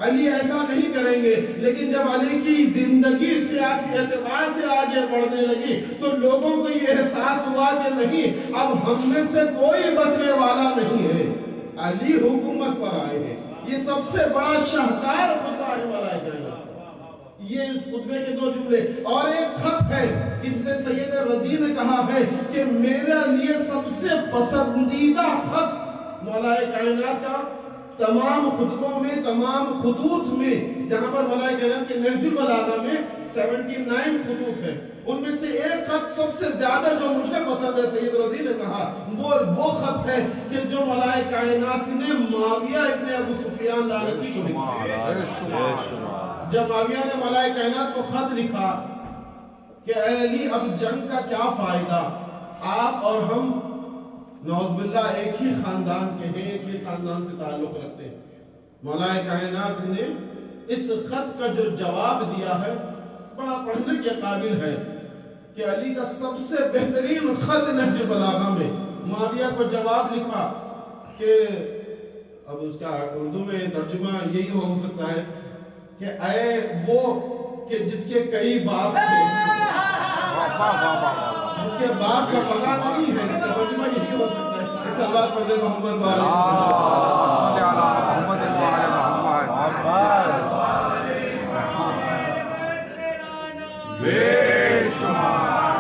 علی ایسا نہیں کریں گے، لیکن جب علی کی زندگی سیاسی اعتبار سے آگے بڑھنے لگی تو لوگوں کو یہ احساس ہوا کہ نہیں، اب ہم میں سے کوئی بچنے والا نہیں ہے، علی حکومت پر آئے ہیں۔ یہ سب سے بڑا شاہکار خطبہ ہے ملائے کائنات۔ یہ اس خطبے کے دو جملے اور ایک خط ہے جس سے سید رضی نے کہا ہے کہ میرے لیے سب سے پسندیدہ خط ملائے کائنات کا تمام خطبوں میں، تمام خطوط میں، جہاں پر ملائے کائنات کے نہج البلاغہ میں 79 خطوط ہیں، ان میں سے ایک خط سب سے زیادہ جو مجھے پسند ہے، سید رضی نے کہا وہ خط ہے کہ جو ملائے کائنات نے معاویہ ابن ابو سفیان لعنتی کو لکھا۔ جب معاویہ نے ملائے کائنات کو خط لکھا کہ اے علی اب جنگ کا کیا فائدہ، آپ اور ہم نعوذ باللہ ایک ہی خاندان کے ہیں، ایک ہی خاندان سے تعلق رکھتے ہیں، ملائے کائنات نے اس خط کا جو جواب دیا ہے بڑا پڑھنے کے قابل ہے کہ علی کا سب سے بہترین خط نہج البلاغہ میں معاویہ کو جواب لکھا کہ اب اس کا اردو میں ترجمہ یہی ہو سکتا ہے کہ اے وہ کہ جس کے کئی باپ تھے، جس کے باپ کا پتہ نہیں ہے، ترجمہ یہی ہو سکتا ہے۔ اس صلوات پڑھ دے محمد والے بے شمار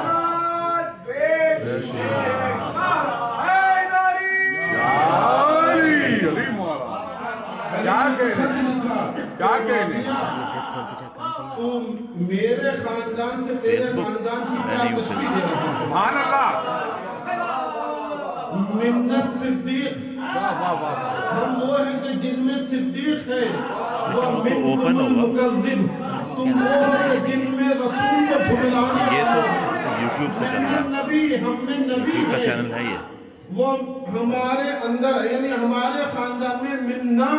کیا کہنے تو میرے خاندان سے تیرے خاندان کی کیا تشبیہ دے رہا ہے؟ سبحان اللہ۔ من الصدیق، ہم وہ ہیں کہ جن میں صدیق ہے، وہ منکم المکذب، تم وہ ہیں کہ جن میں رسول کو جھٹلانے یہ تو یوٹیوب سے چل رہا ہے، ہم میں نبی کا ہے، چینل ہے یہ، وہ ہمارے اندر یعنی ہمارے خاندان میں مننا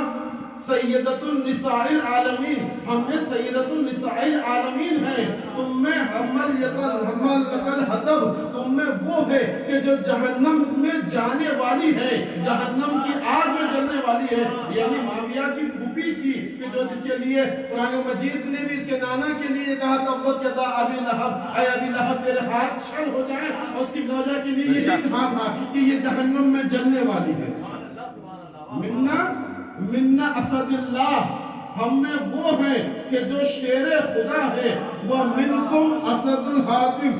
سیدۃ النساء العالمین، ہم میں سیدۃ النساء العالمین ہیں، تم میں حمل یقل حطب، تم میں وہ ہے کہ جو جہنم میں جانے والی ہے، جہنم کی آگ میں جلنے والی ہے، یعنی معاویہ کی پھوپھی تھی کہ جو جس کے لیے قرآن مجید نے بھی اس کے نانا کے لیے کہا تبت یدا ابی لہب، اے ابی لہب تیرے ہاتھ چھل ہو جائیں، اور اس کی زوجہ کے لیے یہی کہا تھا کہ یہ جہنم میں جلنے والی ہے۔ مننا اسد اللہ، ہم میں وہ ہیں کہ جو شیر خدا ہے، وہ منکم اسد الحاتم،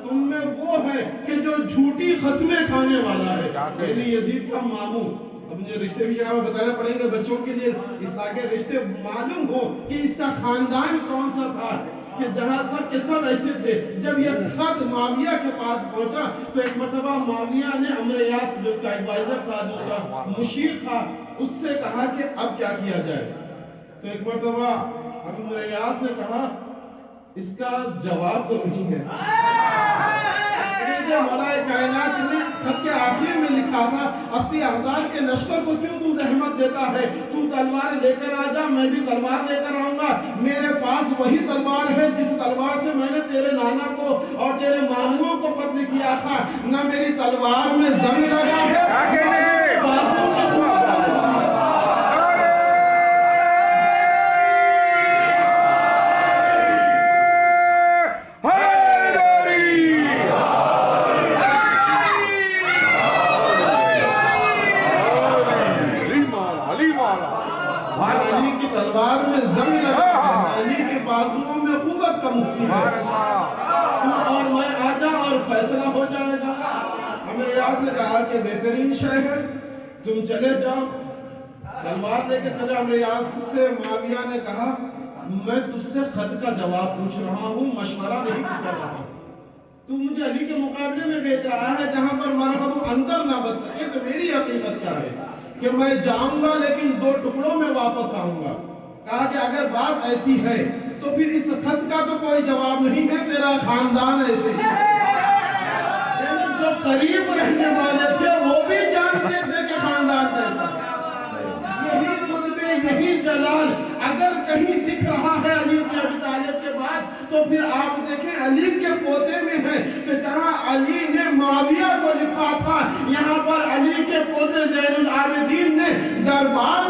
تم میں وہ ہے کہ جو جھوٹی قسمیں کھانے والا ہے، یعنی یزید کا ماموں۔ اب مجھے رشتے بھی یہاں بتانے پڑیں گے بچوں کے لیے، اس تاکہ رشتے معلوم ہو کہ اس کا خاندان کون سا تھا، کہ جہاں سب کے سب ایسے تھے۔ جب یہ خط معاویہ کے پاس پہنچا تو ایک مرتبہ معاویہ نے عمرو یاس جو اس کا ایڈوائزر تھا، جو اس کا مشیر تھا، اس سے کہا کہ اب کیا کیا جائے۔ تو ایک مرتبہ عمرو یاس نے کہا اس کا جواب تو نہیں ہے۔ ملائے کائنات نے خط کے آخر میں لکھا تھا 80,000 کے لشکر کو کیوں تم زحمت دیتا ہے، تو تلوار لے کر آ جا، میں بھی تلوار لے کر آؤں گا، میرے پاس وہی تلوار ہے جس تلوار سے میں نے تیرے نانا کو اور تیرے ماموں کو قتل کیا تھا، نہ میری تلوار میں زنگ لگا ہے، بازوں کا خون تلوار میں زنگ لگا ہے، علی کے بازوؤں میں قوت کا مفتی ہے، اور میں آجا اور فیصلہ ہو جائے گا۔ عمرو یاس نے کہا کہ بہترین شے ہے تم چلے جاؤ، تلوار لے کے چلے۔ عمرو یاس سے معاویہ نے کہا میں تجھ سے خط کا جواب پوچھ رہا ہوں، مشورہ نہیں کر رہا ہوں، تو مجھے علی کے مقابلے میں بھیج رہا ہے جہاں پر مرحب اندر نہ بچ سکے، تو میری حقیقت کیا ہے کہ میں جاؤں گا لیکن 2 ٹکڑوں میں واپس آؤں گا۔ کہا کہ اگر بات ایسی ہے تو پھر اس خط کا تو کوئی جواب نہیں ہے، تیرا خاندان ایسے ہی۔ یعنی جو قریب رہنے والے تھے وہ بھی جانتے تھے کہ خاندان کیسا ہے۔ یہی رتبے، یہی جلال اگر کہیں دکھ رہا ہے علی بن ابی طالب کے بعد، تو پھر آپ دیکھیں علی کے پوتے میں ہے کہ جہاں علی نے معاویہ کو لکھا تھا، یہاں پر علی کے پوتے زین العابدین نے دربار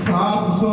700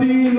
3